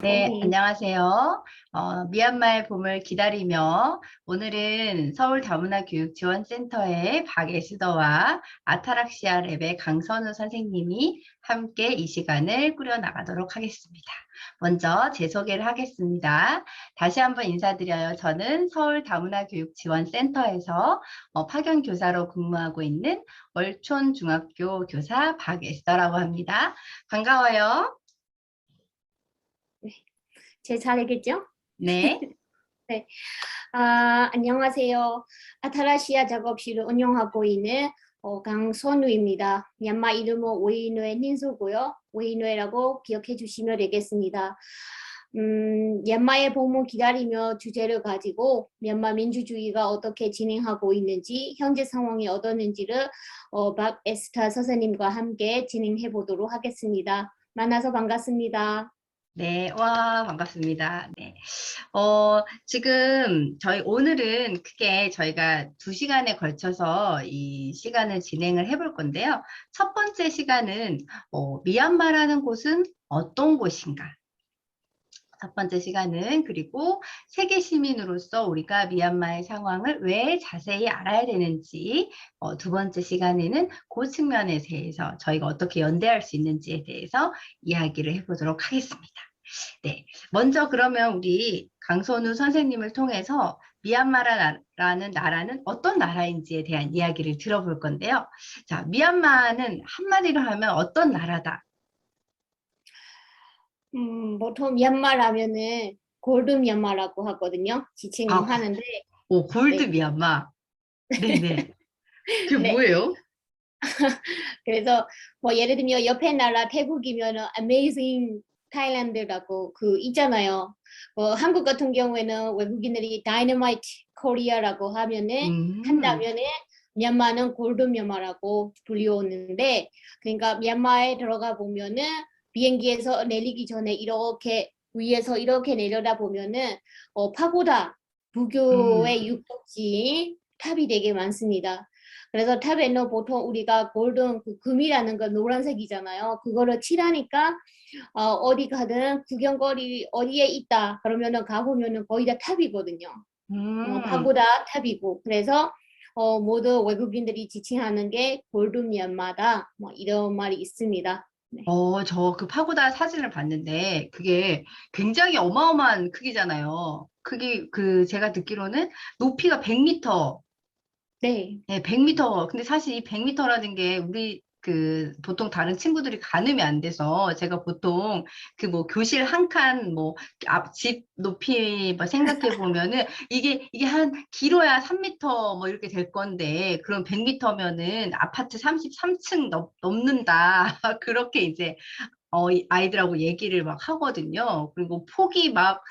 네, 오케이. 안녕하세요. 미얀마의 봄을 기다리며 오늘은 서울 다문화교육지원센터의 박예수더와 아타락시아 랩의 강선우 선생님이 함께 이 시간을 꾸려나가도록 하겠습니다. 먼저 제 소개를 하겠습니다. 다시 한번 인사드려요. 저는 서울 다문화교육지원센터에서 파견교사로 근무하고 있는 월촌중학교 교사 박예수더라고 합니다. 반가워요. 네, 제 차례겠죠? 네. 네. 안녕하세요. 아타라시아 작업실을 운영하고 있는 강선우입니다. 미얀마 이름은 웨이누에 닌소고요. 웨이누에라고 기억해 주시면 되겠습니다. 미얀마의 봄을 기다리며 주제를 가지고 미얀마 민주주의가 어떻게 진행하고 있는지, 현재 상황이 어떠는지를 박 에스타 선생님과 함께 진행해 보도록 하겠습니다. 만나서 반갑습니다. 네, 와, 반갑습니다. 네. 지금 오늘은 크게 저희가 2시간에 걸쳐서 이 시간을 진행을 해볼 건데요. 첫 번째 시간은, 미얀마라는 곳은 어떤 곳인가? 첫 번째 시간은 그리고 세계 시민으로서 우리가 미얀마의 상황을 왜 자세히 알아야 되는지, 두 번째 시간에는 그 측면에 대해서 저희가 어떻게 연대할 수 있는지에 대해서 이야기를 해보도록 하겠습니다. 네, 먼저 그러면 우리 강선우 선생님을 통해서 미얀마라는 나라는 어떤 나라인지에 대한 이야기를 들어볼 건데요. 자, 미얀마는 한마디로 하면 어떤 나라다? 보통 미얀마 하면은 골드 미얀마라고 하거든요. 아, 지칭을 하는데, 골드 네. 미얀마. 네네. 그게 네. 뭐예요? 그래서 뭐 예를 들면 옆에 나라 태국이면은 Amazing Thailand라고 그 있잖아요. 한국 같은 경우에는 외국인들이 Dynamite Korea라고 음, 한다면은 미얀마는 골드 미얀마라고 불리우는데, 그러니까 미얀마에 들어가 보면은 비행기에서 내리기 전에 이렇게 위에서 이렇게 내려다 보면은 파고다 음, 부교의 유적지 탑이 되게 많습니다. 그래서 탑에는 보통 우리가 골든 그 금이라는 건 노란색이잖아요. 그거를 칠하니까 어디 가든 구경거리 어디에 있다 그러면은 가보면은 거의 다 탑이거든요. 음. 파고다 탑이고. 그래서 모두 외국인들이 지칭하는 게 골든 미얀마다 뭐 이런 말이 있습니다. 네. 저 그 파고다 사진을 봤는데 그게 굉장히 어마어마한 크기잖아요. 제가 듣기로는 높이가 100m. 네. 네, 100m. 근데 사실 이 100m라는 게 우리 보통 다른 친구들이 가늠이 안 돼서 제가 보통 그 뭐 교실 한 칸 뭐 앞 집 높이 뭐 생각해 보면은 이게 한 길어야 3m 뭐 이렇게 될 건데 그럼 100m면은 아파트 33층 넘는다. 그렇게 이제 이 아이들하고 얘기를 막 하거든요. 그리고 폭이 막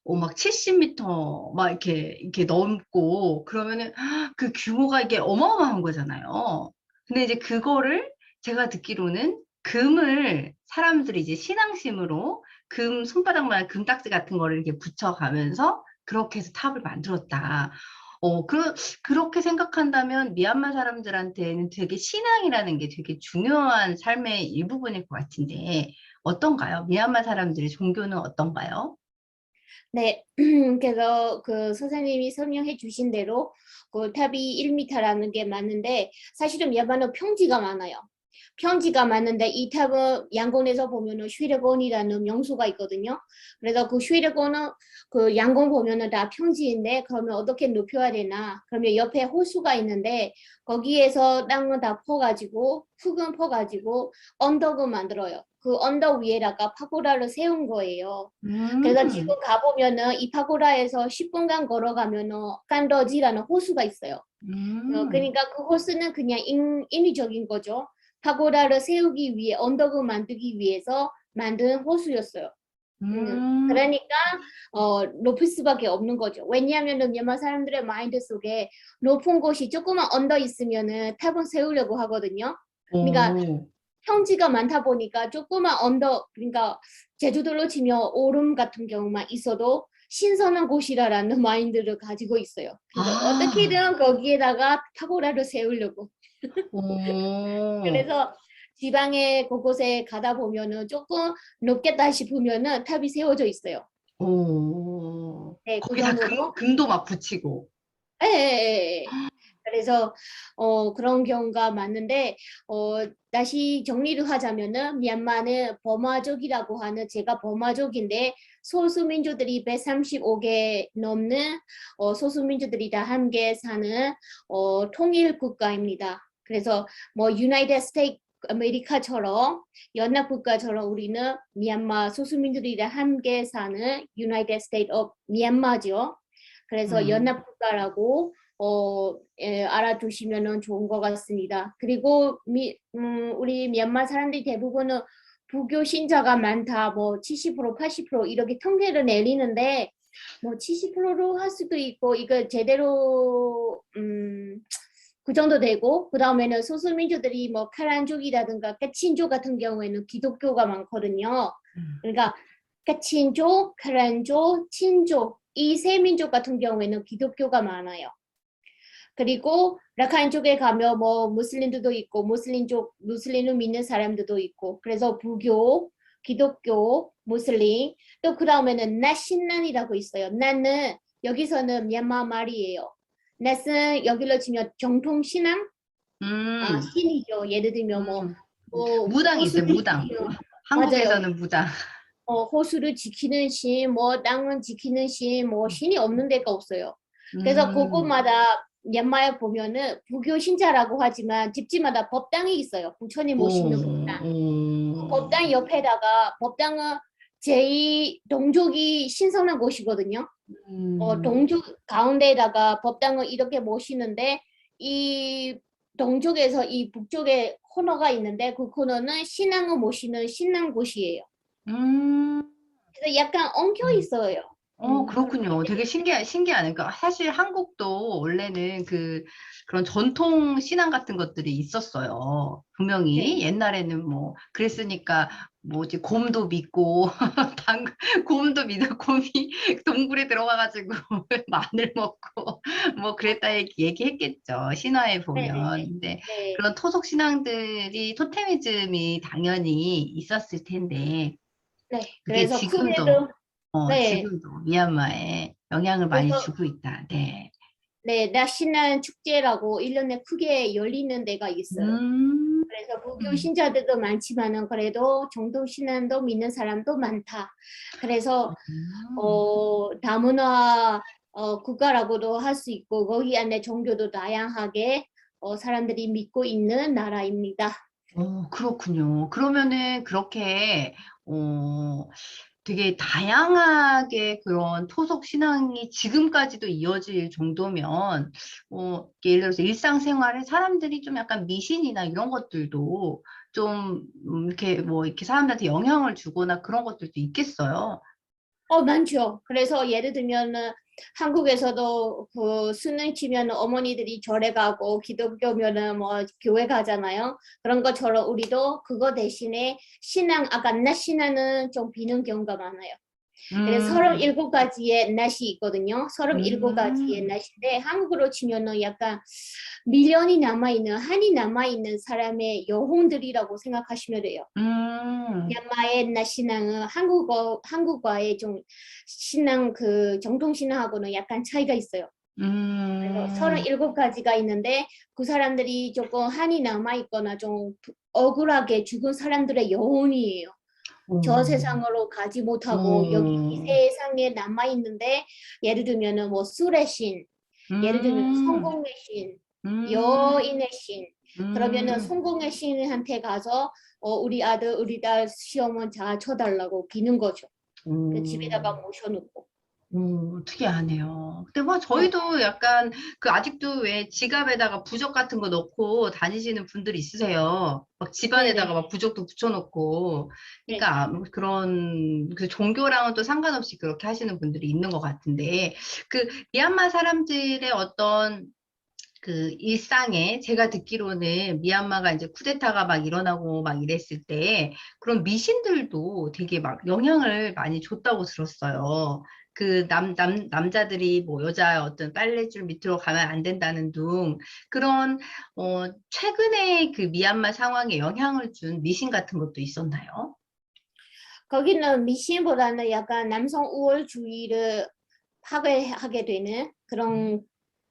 70m 막 이렇게 넘고 그러면은 그 규모가 이게 어마어마한 거잖아요. 근데 이제 그거를 제가 듣기로는 금을 사람들이 이제 신앙심으로 금 손바닥만 금딱지 같은 거를 이렇게 붙여가면서 그렇게 해서 탑을 만들었다. 그렇게 생각한다면 미얀마 사람들한테는 되게 신앙이라는 게 되게 중요한 삶의 일부분일 것 같은데 어떤가요? 미얀마 사람들의 종교는 어떤가요? 네, 그래서 그 선생님이 설명해 주신 대로 그 탑이 1m라는 게 맞는데, 사실은 미얀마는 평지가 많아요. 평지가 많은데 이 탑은 양곤에서 보면은 슈레곤이라는 명소가 있거든요. 그래서 그 슈레곤은 그 양곤 보면은 다 평지인데, 그러면 어떻게 높여야 되나? 그러면 옆에 호수가 있는데 거기에서 땅을 다 퍼가지고 흙은 퍼가지고 언덕을 만들어요. 그 언덕 위에다가 파고다를 세운 거예요. 그래서 지금 음, 가보면은 이 파고다에서 10분간 걸어가면은 깐더지라는 호수가 있어요. 음, 그러니까 그 호수는 그냥 인위적인 거죠. 파고다를 세우기 위해, 언덕을 만들기 위해서 만든 호수였어요. 음, 그러니까 높을 수밖에 없는 거죠. 왜냐하면 미얀마 사람들의 마인드 속에 높은 곳이 조금만 언더 있으면은 탑은 세우려고 하거든요. 그러니까 오, 평지가 많다 보니까 조그만 언덕, 그러니까 제주도로 치면 오름 같은 경우만 있어도 신선한 곳이라는 마인드를 가지고 있어요. 그래서 아, 어떻게든 거기에다가 타고라를 세우려고. 오, 그래서 지방에 곳곳에 가다 보면은 조금 높겠다 싶으면은 탑이 세워져 있어요. 오, 네, 그 거기다 정도로. 금도 막 붙이고. 예, 예, 예. 예. 그래서 그런 경우가 많은데 다시 정리를 하자면은 미얀마는 버마족이라고 하는 제가 버마족인데 소수민족들이 135개 넘는 소수민족들이 다 함께 사는 통일 국가입니다. 그래서 뭐 유나이티드 스테이트 아메리카처럼 연합국가처럼 우리는 미얀마 소수민족들이 다 함께 사는 유나이티드 스테이트 오브 미얀마죠. 그래서 음, 연합국가라고 알아두시면 좋은 것 같습니다. 그리고 우리 미얀마 사람들이 대부분은 불교 신자가 많다, 뭐 70%, 80% 이렇게 통계를 내리는데 뭐 70%로 할 수도 있고 이거 제대로 그 정도 되고 그 다음에는 소수민족들이 뭐 카란족이라든가 까친족 같은 경우에는 기독교가 많거든요. 음, 그러니까 까친족, 카란족, 친족 이 세 민족 같은 경우에는 기독교가 많아요. 그리고 라카인 쪽에 가면 뭐 무슬림들도 있고 무슬림을 믿는 사람들도 있고 그래서 불교, 기독교, 무슬림 또 그 다음에는 나신난이라고 있어요. 나는 여기서는 미얀마 말이에요. 낫은 여기로 치면 정통 신앙, 음, 신이죠. 예를 들면 음. 뭐 무당이 있어요, 호수를 무당. 지키는 맞아요. 한국에서는 무당. 호수를 지키는 신, 뭐 땅을 지키는 신, 뭐 신이 없는 데가 없어요. 그래서 음, 곳곳마다 미얀마에 보면은 불교 신자라고 하지만 집집마다 법당이 있어요. 부처님 오, 모시는 법당. 그 오, 법당 옆에다가 법당은 제일 동족이 신성한 곳이거든요. 음, 동족 가운데에다가 법당을 이렇게 모시는데 이 동족에서 이 북쪽에 코너가 있는데 그 코너는 신앙을 모시는 신앙 곳이에요. 음. 그래서 약간 엉켜 있어요. 그렇군요. 되게 신기하네. 그러니까 사실 한국도 원래는 그런 전통 신앙 같은 것들이 있었어요. 분명히 네. 옛날에는 뭐, 그랬으니까, 뭐지, 곰도 믿고, 당, 곰도 믿어, 곰이 동굴에 들어가가지고 마늘 먹고, 뭐, 그랬다 얘기했겠죠. 신화에 보면. 네네네. 근데 네. 그런 토속 신앙들이, 토테미즘이 당연히 있었을 텐데, 네. 그게 그래서 지금도 크게도 네. 지금도 미얀마에 영향을 많이 그래서 주고 있다. 네. 네, 나시난 축제라고 1년에 크게 열리는 데가 있어요. 음, 그래서 불교 음, 신자들도 많지만은 그래도 정통 신앙도 믿는 사람도 많다. 그래서 음. 다문화 국가라고도 할 수 있고 거기 안에 종교도 다양하게 사람들이 믿고 있는 나라입니다. 그렇군요. 그러면은 그렇게, 어, 되게 다양하게 그런 토속 신앙이 지금까지도 이어질 정도면, 예를 들어서 일상생활에 사람들이 좀 약간 미신이나 이런 것들도 좀, 이렇게 뭐, 이렇게 사람들한테 영향을 주거나 그런 것들도 있겠어요. 많죠. 그래서 예를 들면은 한국에서도 그 수능 치면 어머니들이 절에 가고 기독교면은 뭐 교회 가잖아요. 그런 것처럼 우리도 그거 대신에 신앙, 아까 낮 신앙은 좀 비는 경우가 많아요. 그래서 음, 37가지의 낫이 있거든요. 37가지의 음. 낫인데 한국으로 치면은 약간 미련이 남아있는, 한이 남아있는 사람의 영혼들이라고 생각하시면 돼요. 음, 미얀마의 옛날 신앙은 한국과의 좀 신앙 그 정통 신앙하고는 약간 차이가 있어요. 그래서 음, 37가지가 있는데 그 사람들이 조금 한이 남아있거나 좀 억울하게 죽은 사람들의 영혼이에요. 저 음, 세상으로 가지 못하고 여기 이 음, 세상에 남아있는데 예를 들면은 뭐 술의 신, 예를 들면 음, 성공의 신, 음, 여인의 신. 그러면은 음. 성공의 신한테 가서 우리 아들, 우리 딸 시험은 잘 쳐달라고 비는 거죠. 그 집에다가 음. 모셔놓고. 특이하네요. 근데 뭐 네, 저희도 약간 아직도 왜 지갑에다가 부적 같은 거 넣고 다니시는 분들이 있으세요. 막 집안에다가 네네. 막 부적도 붙여놓고. 네. 그러니까 그런 종교랑은 또 상관없이 그렇게 하시는 분들이 있는 것 같은데 그 미얀마 사람들의 어떤 그 일상에 제가 듣기로는 미얀마가 이제 쿠데타가 막 일어나고 막 이랬을 때 그런 미신들도 되게 막 영향을 많이 줬다고 들었어요. 그 남자들이 뭐 여자 어떤 빨래줄 밑으로 가면 안 된다는 둥 그런 최근에 그 미얀마 상황에 영향을 준 미신 같은 것도 있었나요? 거기는 미신보다는 약간 남성 우월주의를 파괴하게 되는 그런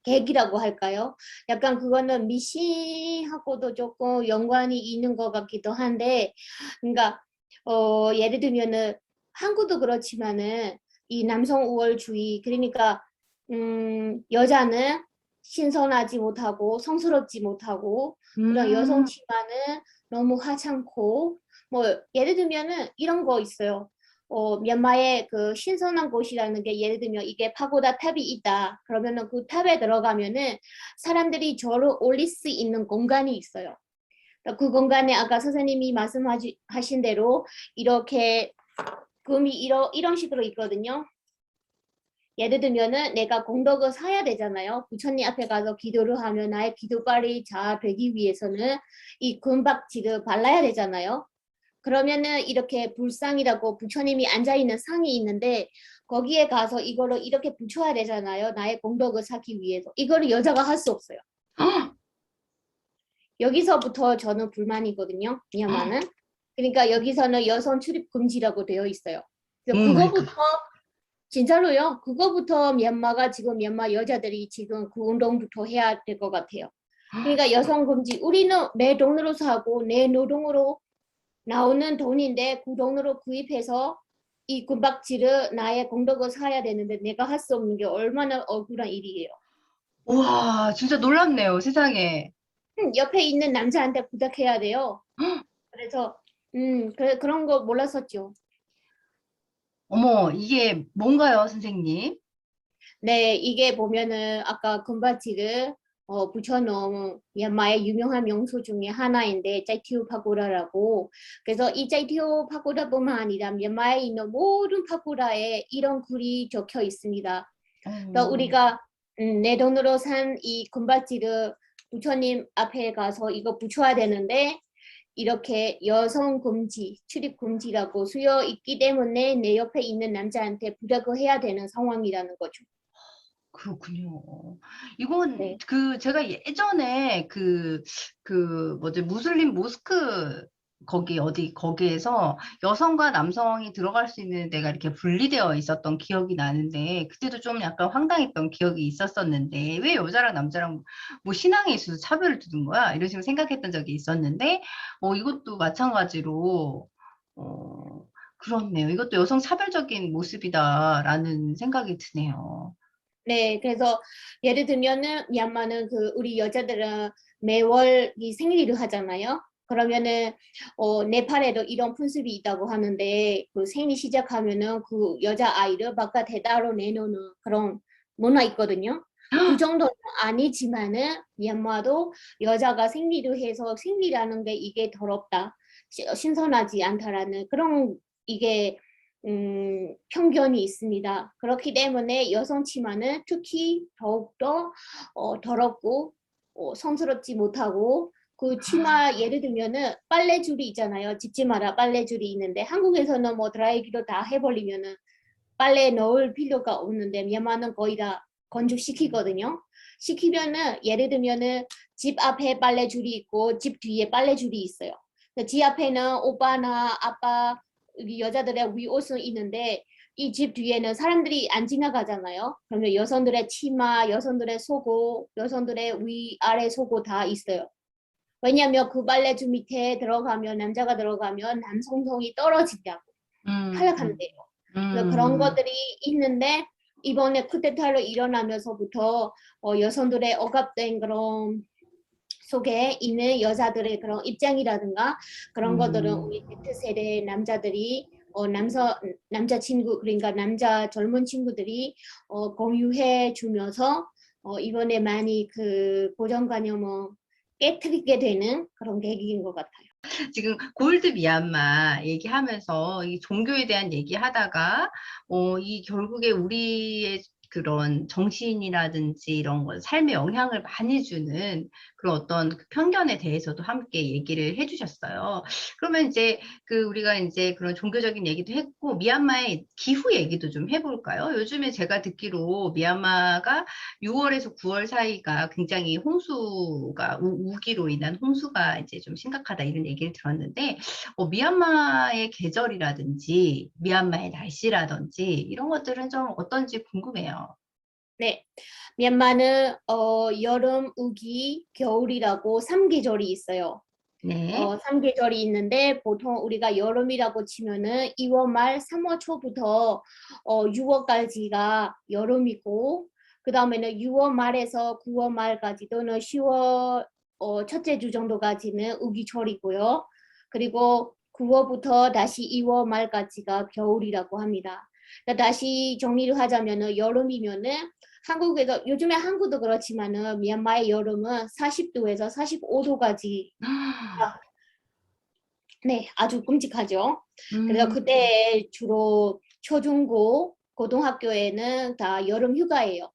계기라고 할까요? 약간 그거는 미신하고도 조금 연관이 있는 것 같기도 한데, 그러니까 예를 들면은 한국도 그렇지만은 이 남성 우월주의 그러니까 여자는 신선하지 못하고 성스럽지 못하고 그런 여성 음, 치마는 너무 하찮고 뭐 예를 들면은 이런 거 있어요. 미얀마의 그 신선한 곳이라는 게 예를 들면 이게 파고다 탑이 있다. 그러면은 그 탑에 들어가면은 사람들이 저를 올릴 수 있는 공간이 있어요. 그 공간에 아까 선생님이 말씀하신 대로 이렇게 금이 이런 식으로 있거든요. 예를 들면은 내가 공덕을 사야 되잖아요. 부처님 앞에 가서 기도를 하면 나의 기도발이 잘 되기 위해서는 이 금박지를 발라야 되잖아요. 그러면은 이렇게 불상이라고 부처님이 앉아있는 상이 있는데 거기에 가서 이거를 이렇게 붙여야 되잖아요. 나의 공덕을 쌓기 위해서. 이거를 여자가 할 수 없어요. 여기서부터 저는 불만이거든요. 미얀마는. 그러니까 여기서는 여성 출입 금지라고 되어 있어요. 오 그래서 마이 갓. 그거부터 진짜로요. 그거부터 미얀마가 지금 미얀마 여자들이 지금 그 운동부터 해야 될 것 같아요. 그러니까 여성 금지. 우리는 내 돈으로 사고 내 노동으로 나오는 돈인데 그 돈으로 구입해서 이 금박지를 나의 공덕을 사야 되는데 내가 할 수 없는 게 얼마나 억울한 일이에요. 와, 진짜 놀랍네요, 세상에. 옆에 있는 남자한테 부탁해야 돼요. 그래서 그런 거 몰랐었죠. 어머, 이게 뭔가요, 선생님? 네, 이게 보면은 아까 금박지를 붙여놓은 미얀마의 유명한 명소 중에 하나인데 짜이티오 파고다라고. 그래서 이 짜이티오 파고다뿐만 아니라 미얀마에 있는 모든 파고다에 이런 글이 적혀 있습니다. 그래서 어, 우리가 내 돈으로 산 이 금박지를 부처님 앞에 가서 이거 붙여야 되는데 이렇게 여성 금지, 출입 금지라고 쓰여 있기 때문에 내 옆에 있는 남자한테 부탁을 해야 되는 상황이라는 거죠. 그렇군요. 이건 네. 그 제가 예전에 그 뭐지 무슬림 모스크 거기 어디 거기에서 여성과 남성이 들어갈 수 있는 데가 이렇게 분리되어 있었던 기억이 나는데 그때도 좀 약간 황당했던 기억이 있었었는데 왜 여자랑 남자랑 뭐 신앙에 있어서 차별을 두는 거야? 이런 식으로 생각했던 적이 있었는데 이것도 마찬가지로 어 그렇네요. 이것도 여성 차별적인 모습이다라는 생각이 드네요. 네, 그래서 예를 들면은 미얀마는 그 우리 여자들은 매월 이 생리를 하잖아요. 그러면은 네팔에도 이런 풍습이 있다고 하는데 그 생리 시작하면은 그 여자 아이를 바깥에 따로 내놓는 그런 문화 있거든요. 그 정도는 아니지만은 미얀마도 여자가 생리를 해서 생리라는 게 이게 더럽다, 신선하지 않다라는 그런 이게 편견이 있습니다. 그렇기 때문에 여성 치마는 특히 더욱더 더럽고 성스럽지 못하고 그 치마 예를 들면은 빨래줄이 있잖아요. 짚지 마라 빨래줄이 있는데 한국에서는 뭐 드라이기로 다 해버리면은 빨래 넣을 필요가 없는데 미얀마는 거의 다 건조시키거든요. 시키면은 예를 들면은 집 앞에 빨래줄이 있고 집 뒤에 빨래줄이 있어요. 집 앞에는 오빠나 아빠 여기 여자들의 위옷은 있는데 이 집 뒤에는 사람들이 안 지나가잖아요. 그러면 여성들의 치마, 여성들의 속옷, 여성들의 위 아래 속옷 다 있어요. 왜냐하면 그 빨래줄 밑에 들어가면 남자가 들어가면 남성성이 떨어진다고 음, 음, 탈락한대요. 그래서 그런 음. 것들이 있는데 이번에 쿠데타로 일어나면서부터 여성들의 억압된 그런 속에 있는 여자들의 그런 입장이라든가 그런 것들은 음, 우리 Z세대 남자들이 남자친구 그러니까 남자 젊은 친구들이 공유해 주면서 이번에 많이 그 고정관념을 깨트리게 되는 그런 계기인 것 같아요. 지금 골드 미얀마 얘기하면서 이 종교에 대한 얘기하다가 이 결국에 우리의 그런 정신이라든지 이런 거 삶에 영향을 많이 주는 그런 어떤 그 편견에 대해서도 함께 얘기를 해주셨어요. 그러면 이제 그 우리가 이제 그런 종교적인 얘기도 했고 미얀마의 기후 얘기도 좀 해볼까요? 요즘에 제가 듣기로 미얀마가 6월에서 9월 사이가 굉장히 홍수가 우기로 인한 홍수가 이제 좀 심각하다 이런 얘기를 들었는데 미얀마의 계절이라든지 미얀마의 날씨라든지 이런 것들은 좀 어떤지 궁금해요. 네, 미얀마는 여름, 우기, 겨울이라고 3계절이 있어요. 네. 3계절이 있는데 보통 우리가 여름이라고 치면은 2월 말, 3월 초부터 6월까지가 여름이고 그 다음에는 6월 말에서 9월 말까지 또는 10월 첫째 주 정도까지는 우기철이고요. 그리고 9월부터 다시 2월 말까지가 겨울이라고 합니다. 그러니까 다시 정리를 하자면은 여름이면은 한국에서 요즘에 한국도 그렇지만은 미얀마의 여름은 40도에서 45도까지 네, 아주 끔찍하죠. 그래서 음, 그때 주로 초중고, 고등학교에는 다 여름 휴가예요.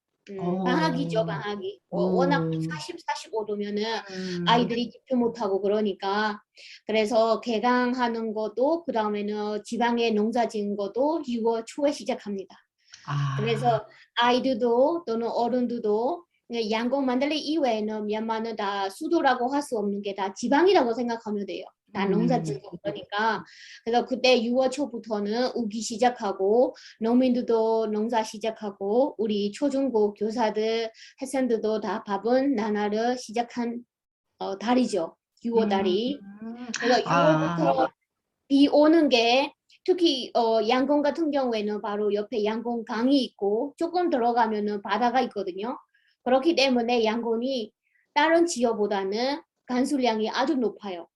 방학이죠, 어, 방학이. 워낙 오, 40, 45도면은 음, 아이들이 집중 못하고 그러니까. 그래서 개강하는 것도, 그 다음에는 지방에 농사 지은 것도 6월 초에 시작합니다. 아, 그래서 아이들도 또는 어른들도 양곡 만들리 이외에는 미얀마는 다 수도라고 할 수 없는 게 다 지방이라고 생각하면 돼요. 다 농사 음, 짓고 그러니까 그래서 그때 6월 초부터는 우기 시작하고 농민들도 농사 시작하고 우리 초중고 교사들 학생들도 다 밥은 나날을 시작한 달이죠. 6월 음, 달이. 그래서 아, 6월부터 비 오는 게 특히 양곤 같은 경우에는 바로 옆에 양곤 강이 있고 조금 들어가면은 바다가 있거든요. 그렇기 때문에 양곤이 다른 지역보다는 강수량이 아주 높아요.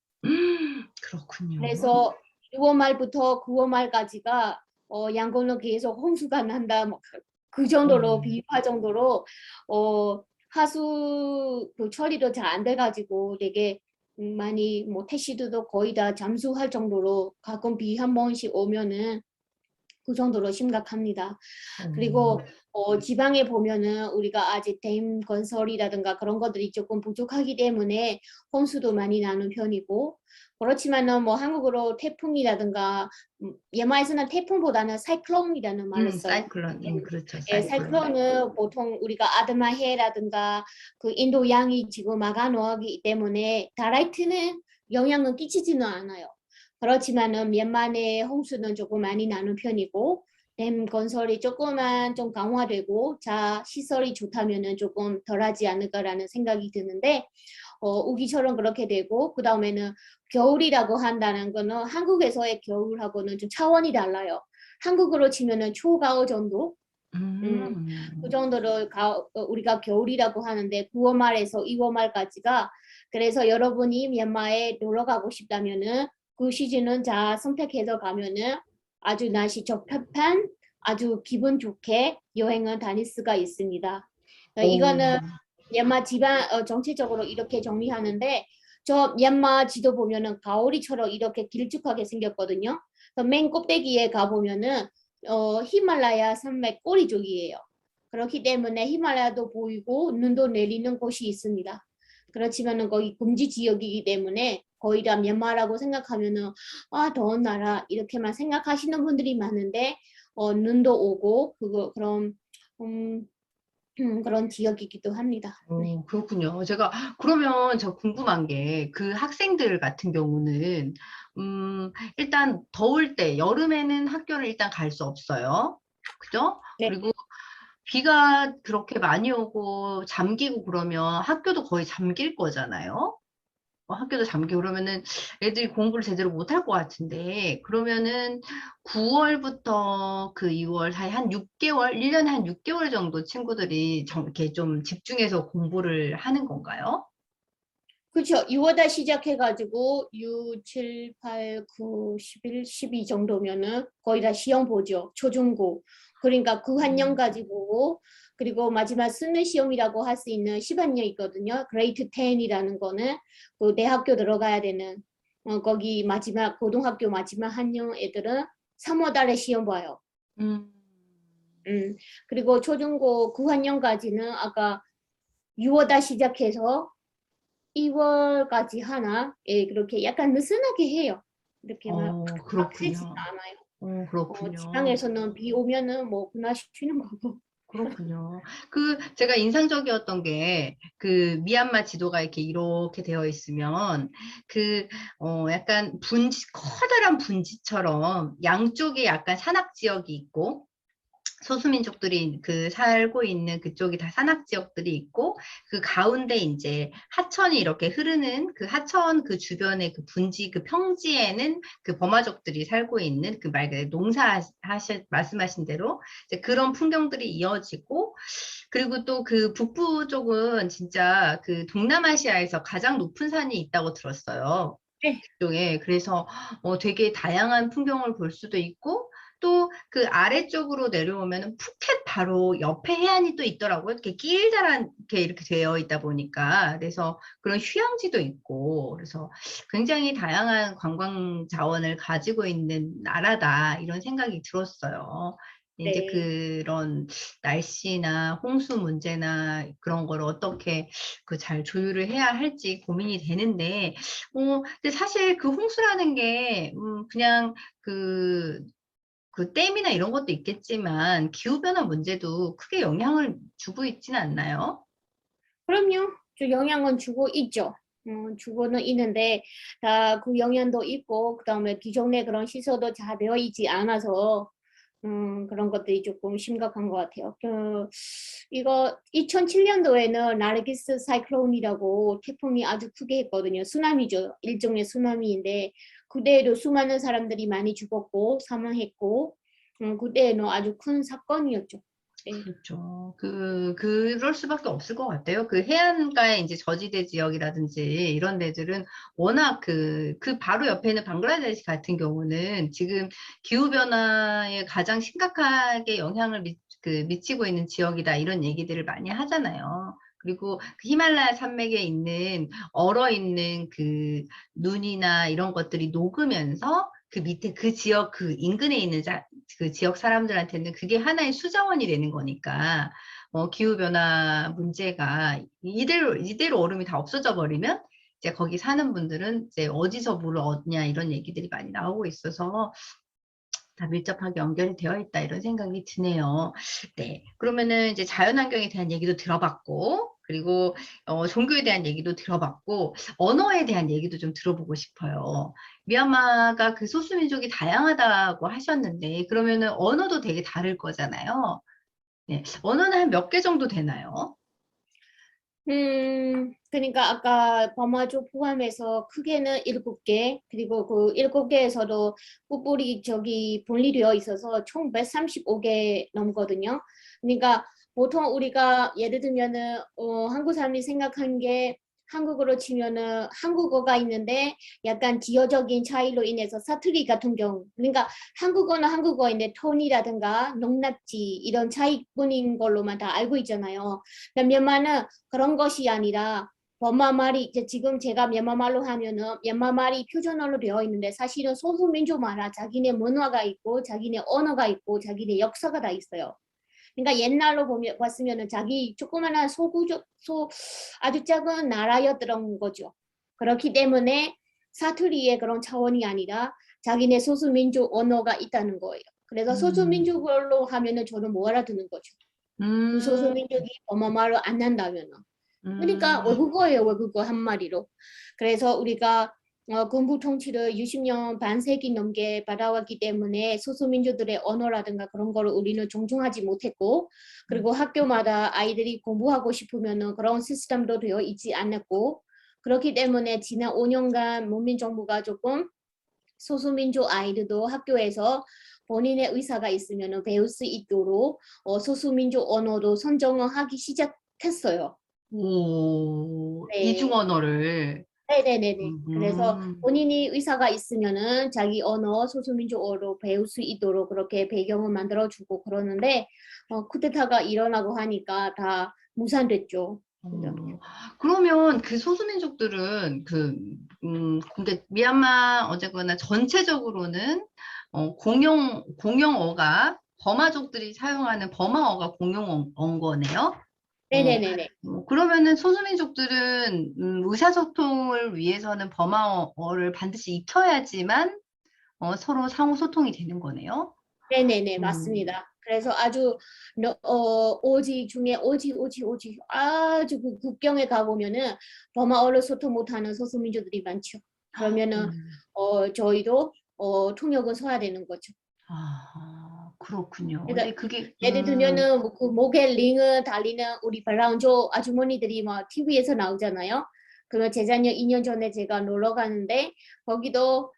그렇군요. 그래서 6월 말부터 9월 말까지가 양곤은 계속 홍수가 난다. 뭐그 정도로 어, 비유할 정도로 하수 그 처리도 잘 안 돼가지고 되게 많이 뭐 택시들도 거의 다 잠수할 정도로 가끔 비 한 번씩 오면은 그 정도로 심각합니다. 어, 그리고 지방에 보면은 우리가 아직 댐 건설이라든가 그런 것들이 조금 부족하기 때문에 혼수도 많이 나는 편이고 그렇지만은 뭐 한국어로 태풍이라든가 예마에서는 태풍보다는 사이클론이라는 말을 써요. 사이클론, 그렇죠, 예, 사이클론. 사이클론은 보통 우리가 아드마해라든가 그 인도 양이 지금 막아놓기 때문에 다라이트는 영향은 끼치지는 않아요. 그렇지만은 미얀마의 홍수는 조금 많이 나는 편이고 댐 건설이 조금만 좀 강화되고 자 시설이 좋다면은 조금 덜하지 않을까라는 생각이 드는데 우기처럼 그렇게 되고 그 다음에는 겨울이라고 한다는 거는 한국에서의 겨울하고는 좀 차원이 달라요. 한국으로 치면은 초가을 정도 그 음, 정도로 우리가 겨울이라고 하는데 9월 말에서 2월 말까지가 그래서 여러분이 미얀마에 놀러 가고 싶다면은 그 시즌은 잘 선택해서 가면은 아주 날씨 적합한 아주 기분 좋게 여행을 다닐 수가 있습니다. 오, 이거는 미얀마 지방 정치적으로 이렇게 정리하는데 저 미얀마 지도 보면은 가오리처럼 이렇게 길쭉하게 생겼거든요. 맨 꼭대기에 가 보면은 히말라야 산맥 꼬리 쪽이에요. 그렇기 때문에 히말라야도 보이고 눈도 내리는 곳이 있습니다. 그렇지만은 거기 금지 지역이기 때문에 거의 다 미얀마라고 생각하면은 더운 나라 이렇게만 생각하시는 분들이 많은데 눈도 오고 음, 그런 지역이기도 합니다. 네. 그렇군요. 그러면 저 궁금한 게, 그 학생들 같은 경우는, 일단 더울 때, 여름에는 학교를 일단 갈 수 없어요. 그죠? 네. 그리고 비가 그렇게 많이 오고 잠기고 그러면 학교도 거의 잠길 거잖아요. 학교도 잠기고 그러면은 애들이 공부를 제대로 못할 것 같은데, 그러면은 9월부터 그 2월 사이 한 6개월, 1년에 한 6개월 정도 친구들이 이렇게 좀 집중해서 공부를 하는 건가요? 그렇죠. 6월달 시작해가지고 6, 7, 8, 9, 11, 12 정도면은 거의 다 시험 보죠. 초중고. 그러니까 그 한 년까지 보고 그리고 마지막 수능 시험이라고 할 수 있는 10학년 있거든요. 그레이트 10이라는 거는 그 대학교 들어가야 되는 거기 마지막 고등학교 마지막 한 년 애들은 3월 달에 시험 봐요. 음, 그리고 초중고 9학년까지는 아까 6월달 시작해서 2월까지 하나, 예, 그렇게 약간 느슨하게 해요. 이렇게 막 빡세지는 그렇군요. 않아요. 그렇군요. 지방에서는 비 오면은 뭐 그날 쉬는 거고. 그렇군요. 제가 인상적이었던 게, 미얀마 지도가 이렇게 되어 있으면, 약간 커다란 분지처럼 양쪽에 약간 산악 지역이 있고, 소수민족들이 살고 있는 그쪽이 다 산악 지역들이 있고, 그 가운데 이제 하천이 이렇게 흐르는 그 하천 그 주변의 그 분지, 그 평지에는 그 버마족들이 살고 있는 말 그대로 말씀하신 대로 이제 그런 풍경들이 이어지고, 그리고 또 그 북부 쪽은 진짜 그 동남아시아에서 가장 높은 산이 있다고 들었어요. 네, 쪽에. 그래서 되게 다양한 풍경을 볼 수도 있고, 또 그 아래쪽으로 내려오면 푸켓 바로 옆에 해안이 또 있더라고요. 이렇게 길다랗게 이렇게 되어 있다 보니까. 그래서 그런 휴양지도 있고, 그래서 굉장히 다양한 관광 자원을 가지고 있는 나라다, 이런 생각이 들었어요. 이제 네. 그런 날씨나 홍수 문제나 그런 걸 어떻게 잘 조율을 해야 할지 고민이 되는데, 근데 사실 그 홍수라는 게, 그냥 댐이나 이런 것도 있겠지만, 기후변화 문제도 크게 영향을 주고 있지는 않나요? 그럼요. 저 영향은 주고 있죠. 주고는 있는데 다 그 영향도 있고 그다음에 기존에 그런 시설도 잘 되어 있지 않아서 그런 것들이 조금 심각한 것 같아요. 이거 2007년도에는 나르기스 사이클론이라고 태풍이 아주 크게 했거든요. 쓰나미죠. 일종의 쓰나미인데 그때에도 수많은 사람들이 많이 죽었고 사망했고 그때는 아주 큰 사건이었죠. 네. 그렇죠. 그럴 수밖에 없을 것 같아요. 그 해안가의 이제 저지대 지역이라든지 이런 데들은 워낙 바로 옆에 있는 방글라데시 같은 경우는 지금 기후변화에 가장 심각하게 영향을 미치고 있는 지역이다, 이런 얘기들을 많이 하잖아요. 그리고 그 히말라야 산맥에 얼어 있는 눈이나 이런 것들이 녹으면서 그 밑에 그 지역 인근에 있는 그 지역 사람들한테는 그게 하나의 수자원이 되는 거니까, 기후변화 문제가 이대로 얼음이 다 없어져 버리면 이제 거기 사는 분들은 이제 어디서 물을 얻냐, 이런 얘기들이 많이 나오고 있어서 다 밀접하게 연결이 되어 있다, 이런 생각이 드네요. 네. 그러면은 이제 자연환경에 대한 얘기도 들어봤고, 그리고 종교에 대한 얘기도 들어봤고, 언어에 대한 얘기도 좀 들어보고 싶어요. 미얀마가 그 소수민족이 다양하다고 하셨는데, 그러면은 언어도 되게 다를 거잖아요. 네. 언어는 한 몇 개 정도 되나요? 그러니까 아까 버마족 포함해서 크게는 7개, 그리고 그 7개에서도 뿔뿔이 저기 분리되어 있어서 총 135개 넘거든요. 그러니까 보통 우리가 예를 들면은 한국 사람이 생각한 게 한국어로 치면은 한국어가 있는데 약간 지어적인 차이로 인해서 사투리 같은 경우, 그러니까 한국어는 한국어인데 톤이라든가 농락지 이런 차이뿐인 걸로만 다 알고 있잖아요. 미얀마는 그런 것이 아니라 버마 말이 이제 지금 제가 미얀마 말로 하면은 미얀마 말이 표준어로 되어 있는데 사실은 소수민족마다 자기네 문화가 있고 자기네 언어가 있고 자기네 역사가 다 있어요. 그러니까 옛날로 보면 봤으면은 자기 조그마한 아주 작은 나라였던 거죠. 그렇기 때문에 사투리의 그런 차원이 아니라 자기네 소수민족 언어가 있다는 거예요. 그래서 음, 소수민족으로 하면은 저는 못 알아듣는 거죠. 그 음, 소수민족이 버마 말을 안 한다면은. 그러니까 음, 외국어예요, 외국어 한마디로. 그래서 우리가 군부 통치를 60년 반세기 넘게 받아왔기 때문에 소수민족들의 언어라든가 그런 거를 우리는 존중하지 못했고, 그리고 학교마다 아이들이 공부하고 싶으면은 그런 시스템도 되어 있지 않았고, 그렇기 때문에 지난 5년간 문민정부가 조금 소수민족 아이들도 학교에서 본인의 의사가 있으면 배울 수 있도록 소수민족 언어도 선정을 하기 시작했어요. 이중 네. 언어를. 네네네네. 그래서 음. 본인이 의사가 있으면은 자기 언어, 소수민족어로 배울 수 있도록 그렇게 배경을 만들어주고 그러는데, 쿠데타가 일어나고 하니까 다 무산됐죠. 그죠? 그러면 그 소수민족들은 근데 미얀마 어쨌거나 전체적으로는 공용어가 버마족들이 사용하는 버마어가 공용 언어네요. 네네네네. 그러면은 소수민족들은 의사소통을 위해서는 버마어를 반드시 익혀야지만 서로 상호 소통이 되는 거네요. 네네네, 음. 맞습니다. 그래서 아주 오지 중에 오지 아주 그 국경에 가보면은 버마어로 소통 못하는 소수민족들이 많죠. 그러면은 음. 저희도 통역을 서야 되는 거죠. 아, 그렇군요. 그래서 근데 그게, 예를 들면은 뭐그 목에 링을 달리는 우리 발라운조 아주머니들이 막 TV에서 나오잖아요. 그러면 재작년 2년 전에 제가 놀러 가는데 거기도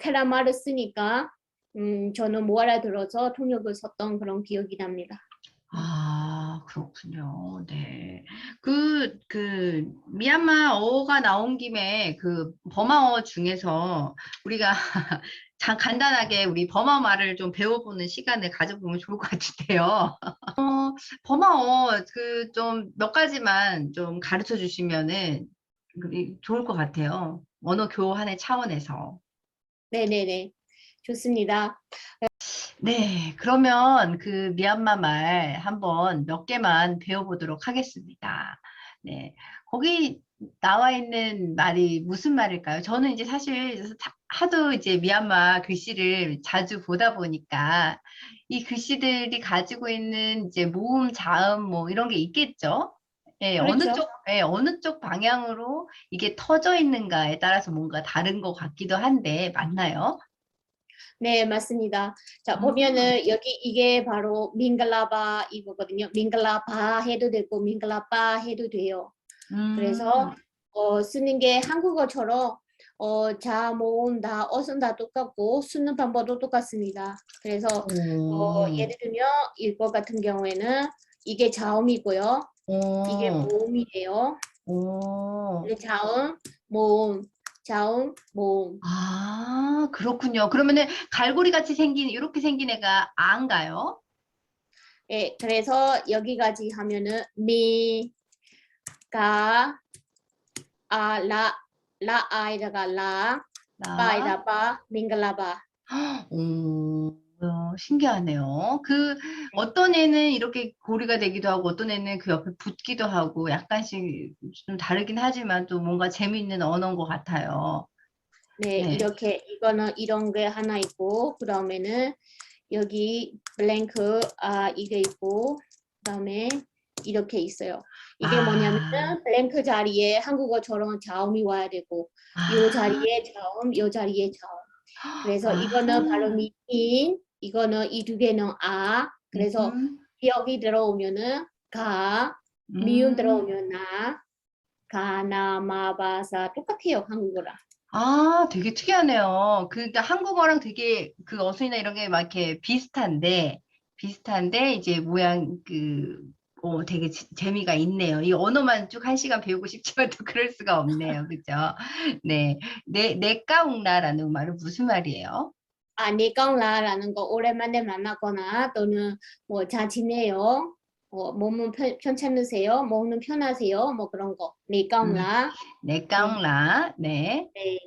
캐라말을 쓰니까 저는 못 알아들어서 통역을 썼던 그런 기억이 납니다. 아, 그렇군요. 네. 미얀마어가 나온 김에 그 버마어 중에서 우리가 간단하게 우리 버마 말을 좀 배워보는 시간을 가져보면 좋을 것 같은데요. 버마어 좀 몇 가지만 좀 가르쳐 주시면은 좋을 것 같아요. 언어 교환의 차원에서. 네네네. 좋습니다. 네, 그러면 그 미얀마 말 한번 몇 개만 배워보도록 하겠습니다. 네, 거기 나와 있는 말이 무슨 말일까요? 저는 이제 사실 하도 이제 미얀마 글씨를 자주 보다 보니까 이 글씨들이 가지고 있는 이제 모음, 자음 뭐 이런 게 있겠죠? 예, 그렇죠. 어느 쪽 방향으로 이게 터져 있는가에 따라서 뭔가 다른 것 같기도 한데, 맞나요? 네, 맞습니다. 자, 아, 보면은 여기 이게 바로 밍글라바 이거거든요. 밍글라바 해도 되고 밍글라바 해도 돼요. 그래서 음. 쓰는 게 한국어처럼 자, 모음, 다, 어순 다 똑같고 쓰는 방법도 똑같습니다. 그래서 오, 예를 들면 이거 같은 경우에는 이게 자음이고요. 이게 오, 모음이에요. 오. 이게 자음, 모음, 자음, 모음. 아, 그렇군요. 그러면은 갈고리 같이 이렇게 생긴 애가 아인가요? 예, 그래서 여기까지 하면은 미, 가, 아, 라 아이다가 라, 나, 바이다 바, 밍글라바. 오, 신기하네요. 네, 어떤 애는 이렇게 고리가 되기도 하고, 어떤 애는 그 옆에 붙기도 하고, 약간씩 좀 다르긴 하지만 또 뭔가 재미있는 언어인 것 같아요. 네, 네. 이렇게 이거는 이런 게 하나 있고 그 다음에는 여기 블랭크 이게 있고 그다음에 이렇게 있어요. 이게 뭐냐면은 아, 블랭크 자리에 한국어처럼 자음이 와야 되고 요 아, 자리에 자음, 요 자리에 자음. 그래서 이거는 아, 발음이 인, 이거는 이 두 개는 그래서 음, 기억이 들어오면은 가, 미음 음. 들어오면 나, 가나마바사 똑같아요 한국어랑. 아, 되게 특이하네요. 그러니까 한국어랑 되게 그 어순이나 이런 게 막 이렇게 비슷한데, 이제 모양 되게 재미가 있네요. 이 언어만 쭉 1시간 배우고 싶지만 또 그럴 수가 없네요. 그죠? 네. 네까웅라라는 말은 무슨 말이에요? 네깡라라는 거 오랜만에 만나거나 또는 뭐 잘 지내요. 몸은 편찮으세요? 몸은 편하세요? 뭐 그런 거. 음, 네깡라. 음, 네까웅라. 네. 네.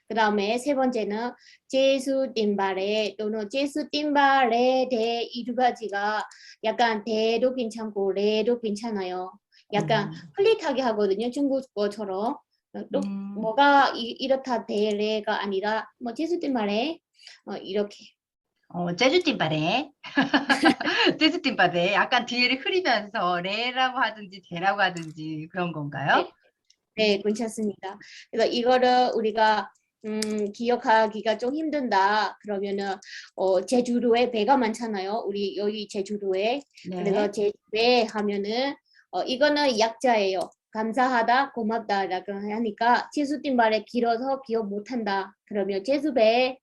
그다음에 세 번째는 제수 띵바레 또는 제수 띵바레 대 이 두 가지가 약간 대도 괜찮고 레도 괜찮아요. 약간 음, 플릿하게 하거든요. 중국어처럼. 또 음. 뭐가 이렇다 대레가 아니라 뭐 제수 띵바레 이렇게. 제주띠바래. 제주띠바래. 약간 뒤를 흐리면서 레라고 하든지 대라고 하든지 그런 건가요? 네. 네, 괜찮습니다. 그래서 이거를 우리가 기억하기가 좀 힘든다. 그러면은 제주도에 배가 많잖아요. 우리 여기 제주도에. 그래서 네. 제주도에 하면은 이거는 약자예요. 감사하다, 고맙다라고 하니까 제주딘 말에 길어서 기억 못한다. 그러면 제주배,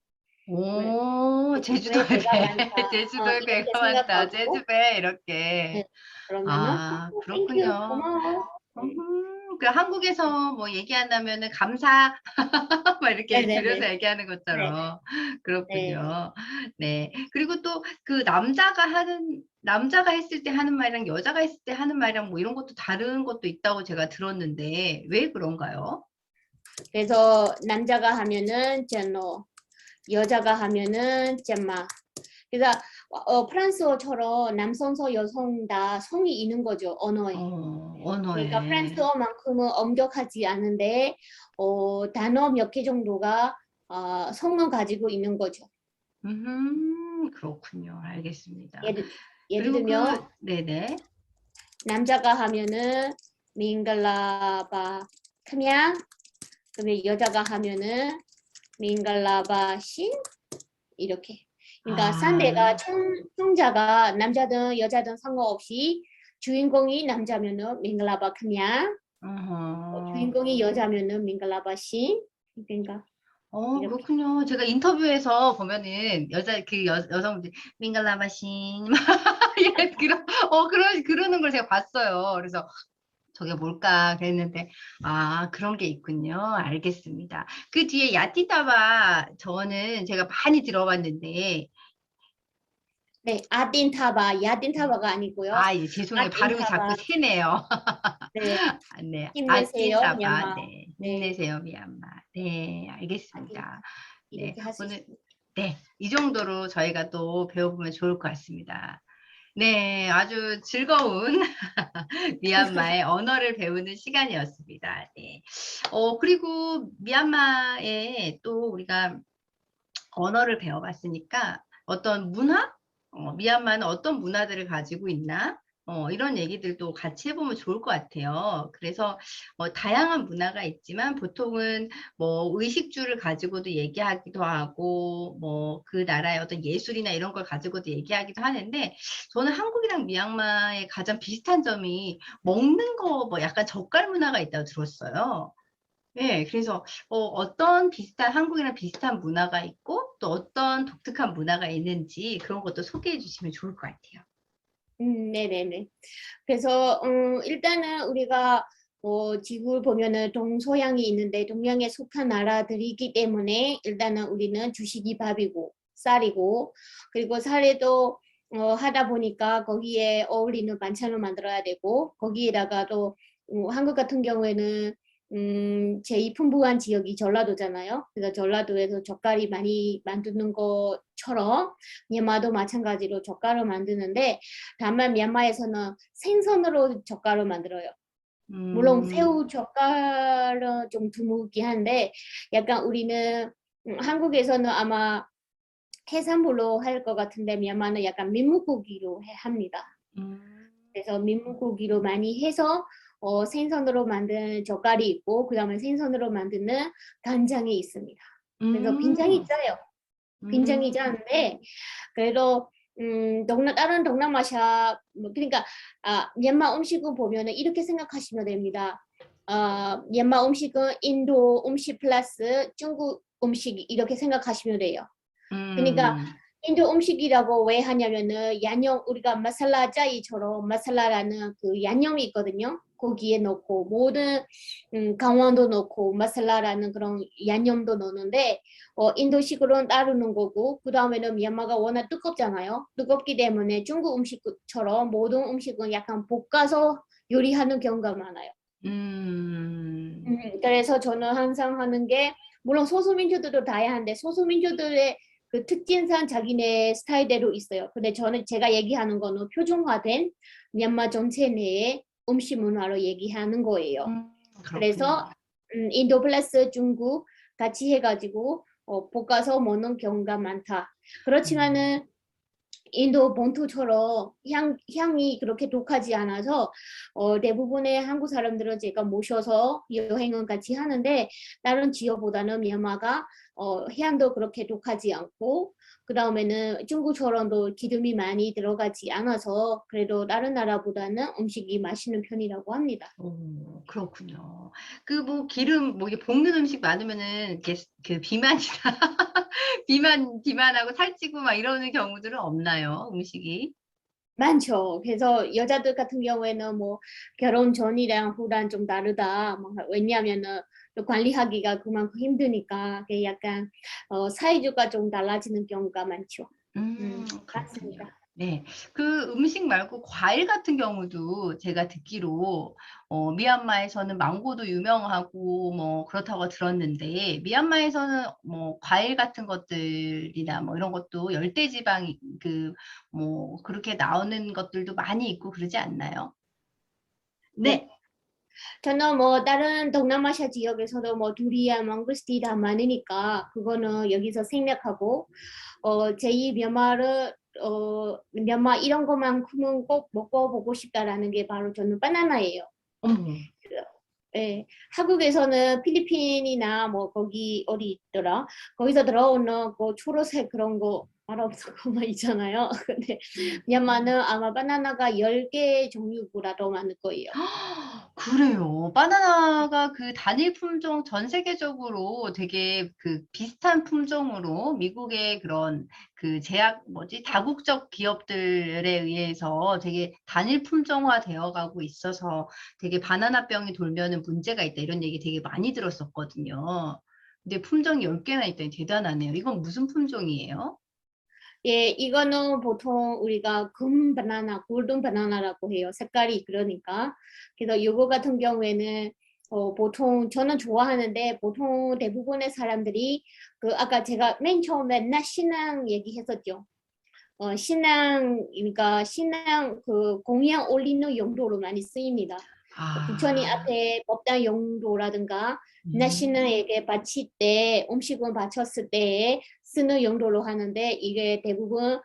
오, 제주도에 제주도에 배가 많다. 제주도에 배가 이렇게 많다. 생각하고 제주배, 이렇게. 네, 그러면은 아, 땡큐, 그렇군요. 고마워. 그 한국에서 뭐 얘기한다면은 감사, 막 이렇게 줄여서 네네네. 얘기하는 네. 것처럼. 네. 그렇군요. 네. 그리고 또 그 남자가 했을 때 하는 말이랑 여자가 했을 때 하는 말이랑 뭐 이런 것도 다른 것도 있다고 제가 들었는데, 왜 그런가요? 그래서 남자가 하면은 제노, 여자가 하면은 잼마. 그래서 프랑스어처럼 남성서 여성 다 성이 있는 거죠, 언어에. 언어에. 그러니까 프랑스어만큼은 엄격하지 않은데 단어 몇 개 정도가 성은 가지고 있는 거죠. 그렇군요. 알겠습니다. 예를 그리고 들면 네네. 남자가 하면은 밍글라바 크냥, 그다음에 여자가 하면은 밍글라바 신 이렇게. 그러니까 상대가 총자가 남자든 여자든 상관없이 주인공이 남자면은 밍글라바 크냥, 어허. 주인공이 여자면은 밍글라바 신. 그러니까 이렇게. 그렇군요. 제가 인터뷰에서 보면은 여성분들 밍갈라마신 그러는 걸 제가 봤어요. 그래서 저게 뭘까 그랬는데 그런 게 있군요. 알겠습니다. 그 뒤에 야티타바 저는 제가 많이 들어봤는데 네, 아딘타바, 야딘타바가 아니고요. 예, 죄송해요. 발음이 자꾸 아딘타바. 새네요. 네, 네, 힘내세요, 아틴타바. 미얀마. 네, 네, 힘내세요, 미얀마. 네, 아딘 알겠습니다. 네, 이렇게 할 수 오늘 있습니다. 네, 이 정도로 저희가 또 배워보면 좋을 것 같습니다. 네, 아주 즐거운 미얀마의 언어를 배우는 시간이었습니다. 네. 그리고 미얀마에 또 우리가 언어를 배워봤으니까 어떤 문화? 미얀마는 어떤 문화들을 가지고 있나? 이런 얘기들도 같이 해보면 좋을 것 같아요. 그래서 다양한 문화가 있지만 보통은 뭐 의식주를 가지고도 얘기하기도 하고 뭐 그 나라의 어떤 예술이나 이런 걸 가지고도 얘기하기도 하는데 저는 한국이랑 미얀마의 가장 비슷한 점이 먹는 거 뭐 약간 젓갈 문화가 있다고 들었어요. 네, 그래서 어떤 한국이랑 비슷한 문화가 있고 또 어떤 독특한 문화가 있는지 그런 것도 소개해 주시면 좋을 것 같아요. 네네네. 그래서 일단은 우리가 지구를 보면은 동서양이 있는데 동양에 속한 나라들이기 때문에 일단은 우리는 주식이 밥이고 쌀이고, 그리고 쌀에도 하다 보니까 거기에 어울리는 반찬을 만들어야 되고, 거기에다가 또 한국 같은 경우에는 제일 풍부한 지역이 전라도잖아요. 그래서 전라도에서 젓갈이 많이 만드는 것처럼 미얀마도 마찬가지로 젓갈을 만드는데, 다만 미얀마에서는 생선으로 젓갈을 만들어요. 물론 음, 새우 젓갈은 좀 드물긴 한데, 약간 우리는 한국에서는 아마 해산물로 할 것 같은데 미얀마는 약간 민물고기로 합니다. 음, 그래서 민물고기로 많이 해서 생선으로 만든 젓갈이 있고, 그다음에 생선으로 만드는 간장이 있습니다. 그래서 음, 굉장히 짜요. 굉장히 음, 짜는데 그래도 다른 동남아시아 그러니까 미얀마 음식을 보면은 이렇게 생각하시면 됩니다. 미얀마 음식은 인도 음식 플러스 중국 음식 이렇게 생각하시면 돼요. 그러니까 음, 인도 음식이라고 왜 하냐면은 양념, 우리가 마살라 짜이처럼 마살라라는 그 양념이 있거든요. 고기에 넣고 모든 강원도 넣고 마살라라는 그런 양념도 넣는데 인도식으로는 따르는 거고, 그 다음에는 미얀마가 워낙 뜨겁잖아요. 뜨겁기 때문에 중국 음식처럼 모든 음식은 약간 볶아서 요리하는 경우가 많아요. 음, 그래서 저는 항상 하는 게, 물론 소수민족들도 다양한데 소수민족들의 그 특징상 자기네 스타일대로 있어요. 근데 저는 제가 얘기하는 거는 표준화된 미얀마 전체 내의 음식 문화로 얘기하는 거예요. 음, 그렇군요. 그래서 인도 플러스 중국 같이 해가지고 볶아서 먹는 경우가 많다. 음, 그렇지만은 인도 본토처럼 향이 그렇게 독하지 않아서 대부분의 한국 사람들은 제가 모셔서 여행을 같이 하는데, 다른 지역보다는 미얀마가 향도 그렇게 독하지 않고, 그 다음에는 중국처럼도 기름이 많이 들어가지 않아서 그래도 다른 나라보다는 음식이 맛있는 편이라고 합니다. 그렇군요. 그 뭐 기름 뭐 이게 볶는 음식 많으면은 이렇게 그 비만이나 비만하고 살찌고 막 이러는 경우들은 없나요? 음식이? 많죠. 그래서 여자들 같은 경우에는 뭐 결혼 전이랑 후랑 좀 다르다. 뭐 왜냐하면은 또 관리하기가 그만큼 힘드니까 그게 약간 사이즈가 좀 달라지는 경우가 많죠. 그렇군요. 맞습니다. 네, 그 음식 말고 과일 같은 경우도 제가 듣기로 미얀마에서는 망고도 유명하고 뭐 그렇다고 들었는데 미얀마에서는 뭐 과일 같은 것들이나 뭐 이런 것도 열대지방 그 뭐 그렇게 나오는 것들도 많이 있고 그러지 않나요? 네. 저는 뭐 다른 동남아시아 지역에서도 뭐 두리안, 망고스티 다 많으니까 그거는 여기서 생략하고 제2 미얀마를 미얀마 이런 것만큼은 꼭 먹어보고 싶다라는 게 바로 저는 바나나예요. 어머. 예, 한국에서는 필리핀이나 뭐 거기 어디 있더라? 거기서 들어오는 그 초록색 그런 거 알아보는 것만 있잖아요. 근데 미얀마는 아마 바나나가 10개 종류라도 많을 거예요. 그래요. 바나나가 그 단일 품종 전 세계적으로 되게 그 비슷한 품종으로 미국의 그런 그 제약 뭐지 다국적 기업들에 의해서 되게 단일 품종화 되어 가고 있어서 되게 바나나병이 돌면은 문제가 있다 이런 얘기 되게 많이 들었었거든요. 근데 품종이 10개나 있다니 대단하네요. 이건 무슨 품종이에요? 예, 이거는 보통 우리가 금 바나나, 골든 바나나라고 해요. 색깔이 그러니까. 그래서 이거 같은 경우에는 보통 저는 좋아하는데 보통 대부분의 사람들이 그 아까 제가 맨 처음에 나 신앙 얘기했었죠. 신앙, 그러니까 신앙 그 공양 올리는 용도로 많이 쓰입니다. 부처님 아, 앞에 법당 용도라든가 나 음, 신앙에게 바칠 때 음식을 바쳤을 때 쓰는 용도로 하는데 이게 대부분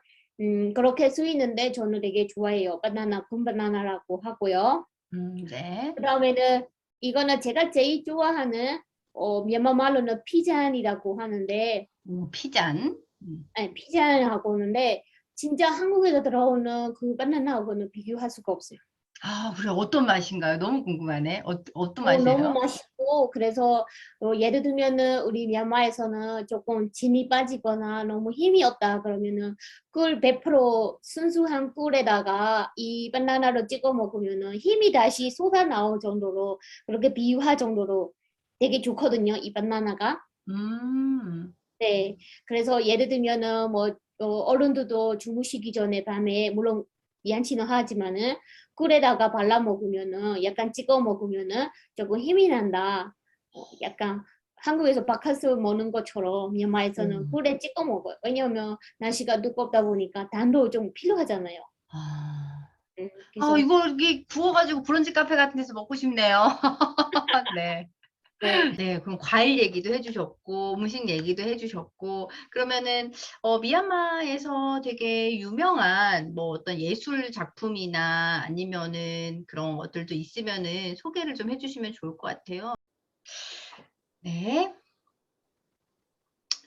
그렇게 쓰이는데 저는 되게 좋아해요. 바나나, 금바나나라고 하고요. 네. 그다음에는 이거는 제가 제일 좋아하는 미얀마 말로는 피잔이라고 하는데 피잔. 아니, 피자하고 오는데 진짜 한국에서 들어오는 그 바나나하고는 비교할 수가 없어요. 아, 그래. 어떤 맛인가요? 너무 궁금하네. 어떤 너무 맛이에요? 맛있고 그래서 예를 들면은 우리 미얀마에서는 조금 진이 빠지거나 너무 힘이 없다 그러면은 꿀 100% 순수한 꿀에다가 이 바나나를 찍어 먹으면은 힘이 다시 쏟아 나올 정도로 그렇게 비유할 정도로 되게 좋거든요. 이 바나나가. 음, 네. 그래서 예를 들면은 뭐 어른들도 주무시기 전에 밤에 물론 양치는 하지만은 꿀에다가 발라 먹으면은 약간 찍어 먹으면은 조금 힘이 난다. 약간 한국에서 바카스 먹는 것처럼 미얀마에서는 음. 꿀에 찍어 먹어요. 왜냐하면 날씨가 두껍다 보니까 단도 좀 필요하잖아요. 아, 그래서 이거 이게 구워가지고 브런치 카페 같은 데서 먹고 싶네요. 네. 네. 네, 그럼 과일 얘기도 해주셨고, 음식 얘기도 해주셨고, 그러면은, 미얀마에서 되게 유명한 뭐 어떤 예술 작품이나 아니면은 그런 것들도 있으면은 소개를 좀 해주시면 좋을 것 같아요. 네.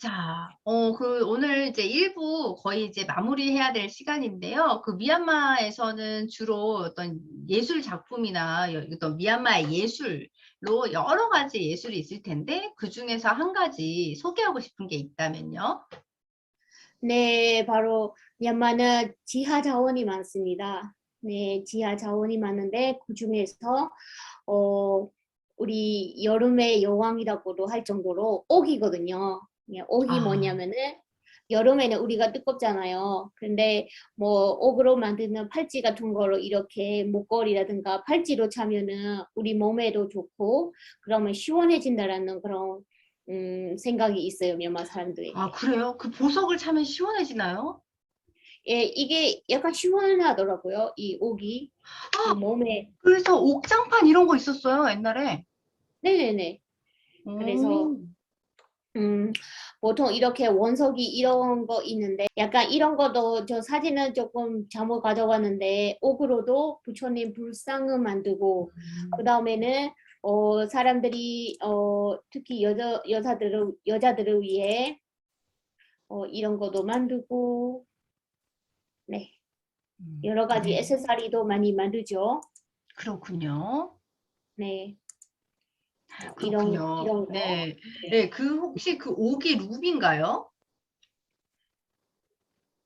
자, 오늘 이제 1부 거의 이제 마무리해야 될 시간인데요. 그 미얀마에서는 주로 어떤 예술 작품이나 어떤 미얀마의 예술로 여러 가지 예술이 있을 텐데, 그 중에서 한 가지 소개하고 싶은 게 있다면요. 네, 바로 미얀마는 지하 자원이 많습니다. 네, 지하 자원이 많은데 그중에서 어, 우리 여름의 여왕이라고도 할 정도로 옥이거든요. 예, 옥이 아, 뭐냐면은 여름에는 우리가 뜨겁잖아요. 근데 뭐 옥으로 만드는 팔찌 같은 거로 이렇게 목걸이라든가 팔찌로 차면은 우리 몸에도 좋고 그러면 시원해진다라는 그런 생각이 있어요, 미얀마 사람들에게. 그래요? 그 보석을 차면 시원해지나요? 예, 이게 약간 시원하더라고요. 이 옥이 그 아, 몸에. 그래서 옥장판 이런 거 있었어요, 옛날에. 네네네. 그래서 오, 음, 보통 이렇게 원석이 이런 거 있는데 약간 이런 것도 저 사진은 조금 잘못 가져왔는데 옥으로도 부처님 불상을 만들고 그 다음에는 사람들이 특히 여자들을 위해 이런 것도 만들고 네 여러 가지 네, 액세서리도 많이 만들죠. 그렇군요. 네 그렇군요. 이런 거. 네. 네. 네, 그 혹시 그 옥이 루비인가요?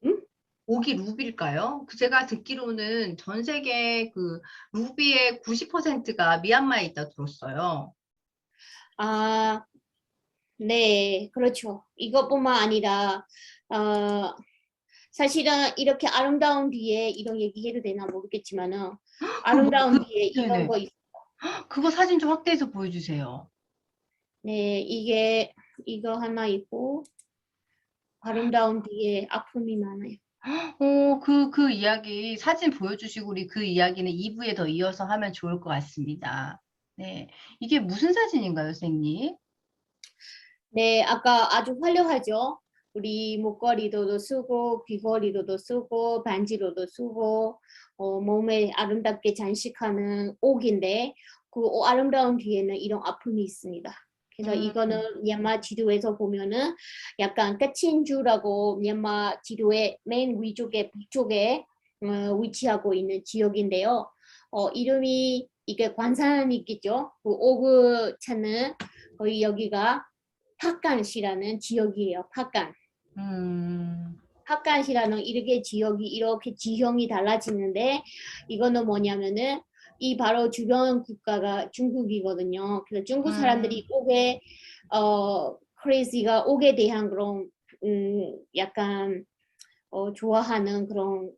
음? 옥이 루비일까요? 그 제가 듣기로는 전 세계 그 루비의 90%가 미얀마에 있다 들었어요. 아, 네, 그렇죠. 이것뿐만 아니라 어, 사실은 이렇게 아름다운 뒤에 이런 얘기해도 되나 모르겠지만은 뭐, 아름다운 뒤에 이런 네네. 거 그거 사진 좀 확대해서 보여주세요. 네, 이게 이거 하나 있고 아름다운 뒤에 아픔이 많아요. 그 이야기 사진 보여주시고 우리 그 이야기는 2부에 더 이어서 하면 좋을 것 같습니다. 네. 이게 무슨 사진인가요, 선생님? 네, 아까 아주 화려하죠. 우리 목걸이로도 쓰고 귀걸이로도 쓰고 반지로도 쓰고 몸에 아름답게 장식하는 옥인데 그 아름다운 뒤에는 이런 아픔이 있습니다. 그래서 이거는 미얀마 지도에서 보면은 약간 까친주라고 미얀마 지도의 맨 위쪽에 북쪽에 위치하고 있는 지역인데요. 이름이 이게 관산이 있겠죠. 그 옥을 찾는 거의 여기가 팍간시라는 지역이에요. 팍간. 음, 팍간시라는 이렇게 지역이 이렇게 지형이 달라지는데 이거는 뭐냐면은 이 바로 주변 국가가 중국이거든요. 그래서 중국 음, 사람들이 옥에 크레이지가 옥에 대한 그런 약간 좋아하는 그런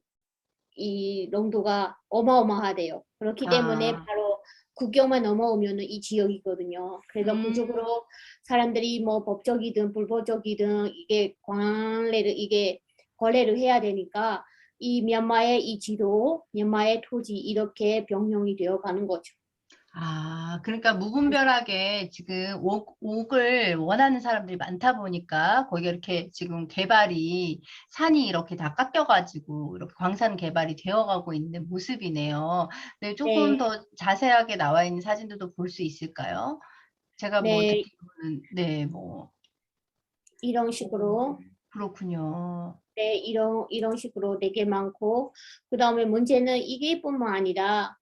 이 농도가 어마어마하대요. 그렇기 때문에 아, 바로 국경만 넘어오면은 이 지역이거든요. 그래서 음, 그쪽으로 사람들이 뭐 법적이든 불법적이든 이게 이게 거래를 해야 되니까 이 미얀마의 이 지도, 미얀마의 토지 이렇게 병용이 되어 가는 거죠. 그러니까 무분별하게 지금 옥을 원하는 사람들이 많다 보니까 거기가 이렇게 지금 개발이 산이 이렇게 다 깎여가지고 이렇게 광산 개발이 되어가고 있는 모습이네요. 네, 조금 네, 더 자세하게 나와 있는 사진들도 볼 수 있을까요? 제가 뭐 네, 듣기로는 네, 뭐 이런 오, 식으로 그렇군요. 네, 이런 식으로 되게 많고 그다음에 문제는 이게뿐만 아니라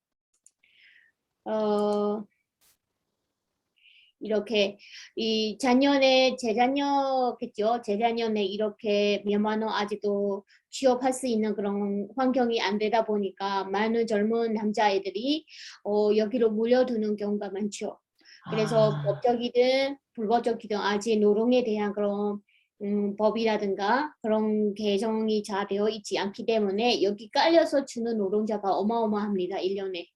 어 이렇게 이 작년에 재작년겠죠. 재작년에 이렇게 미얀마는 아직도 취업할 수 있는 그런 환경이 안 되다 보니까 많은 젊은 남자애들이 여기로 몰려드는 경우가 많죠. 그래서 아, 법적이든 불법적이든 아직 노동에 대한 그런 법이라든가 그런 개정이 잘 되어 있지 않기 때문에 여기 깔려서 주는 노동자가 어마어마합니다. 1년에.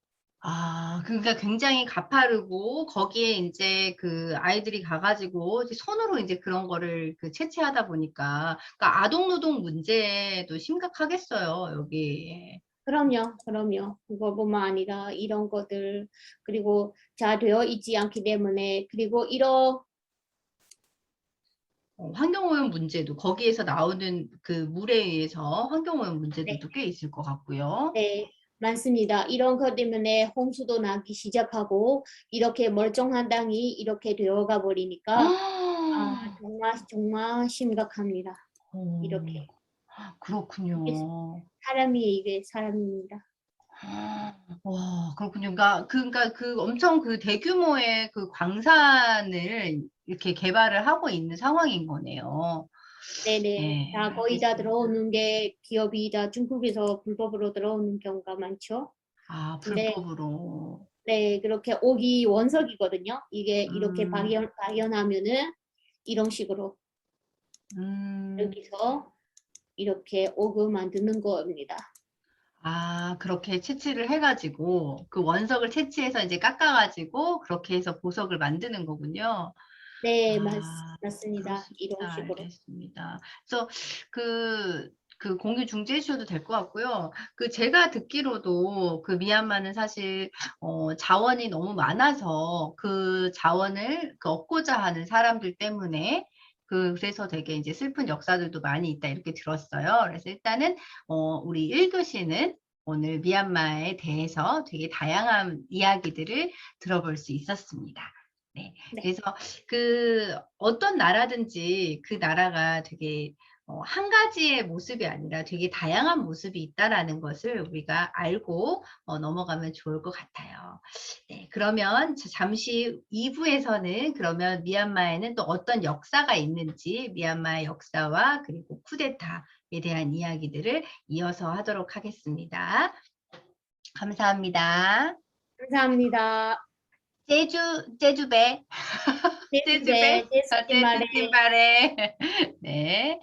그러니까 굉장히 가파르고 거기에 이제 그 아이들이 가가지고 이제 손으로 이제 그런 거를 그 채취하다 보니까 그러니까 아동 노동 문제도 심각하겠어요, 여기. 그럼요, 그럼요. 그거뿐만 아니라 이런 것들, 그리고 잘 되어 있지 않기 때문에, 그리고 이런, 환경오염 문제도 거기에서 나오는 그 물에 의해서 환경오염 네, 문제들도 꽤 있을 것 같고요. 네, 많습니다. 이런 것 때문에 홍수도 나기 시작하고, 이렇게 멀쩡한 땅이 이렇게 되어가 버리니까, 정말, 정말 심각합니다. 어, 이렇게. 이게 그렇군요. 이게 사람입니다. 와, 그렇군요. 그러니까 그 엄청 그 대규모의 그 광산을 이렇게 개발을 하고 있는 상황인 거네요. 네네. 네, 다 거의 다 알겠습니다. 들어오는 게 기업이 다 중국에서 불법으로 들어오는 경우가 많죠. 근데 불법으로. 네, 그렇게 옥이 원석이거든요. 이게 이렇게 음, 발견하면은 이런 식으로 음. 여기서 이렇게 옥을 만드는 겁니다. 그렇게 채취를 해가지고 그 원석을 채취해서 이제 깎아가지고 그렇게 해서 보석을 만드는 거군요. 네, 그럴 맞습니다. 수 이런 있다. 식으로. 알겠습니다. 그래서 그 공유 중지해 주셔도 될 것 같고요. 그 제가 듣기로도 그 미얀마는 사실 자원이 너무 많아서 그 자원을 그 얻고자 하는 사람들 때문에 그래서 되게 이제 슬픈 역사들도 많이 있다 이렇게 들었어요. 그래서 일단은 우리 1교시는 오늘 미얀마에 대해서 되게 다양한 이야기들을 들어볼 수 있었습니다. 네. 네, 그래서 그 어떤 나라든지 그 나라가 되게 한 가지의 모습이 아니라 되게 다양한 모습이 있다라는 것을 우리가 알고 넘어가면 좋을 것 같아요. 네, 그러면 잠시 2부에서는 그러면 미얀마에는 또 어떤 역사가 있는지 미얀마의 역사와 그리고 쿠데타에 대한 이야기들을 이어서 하도록 하겠습니다. 감사합니다. 감사합니다. 제주배, 제주배, 제주배, 제스티말에 제주팀바래. 네.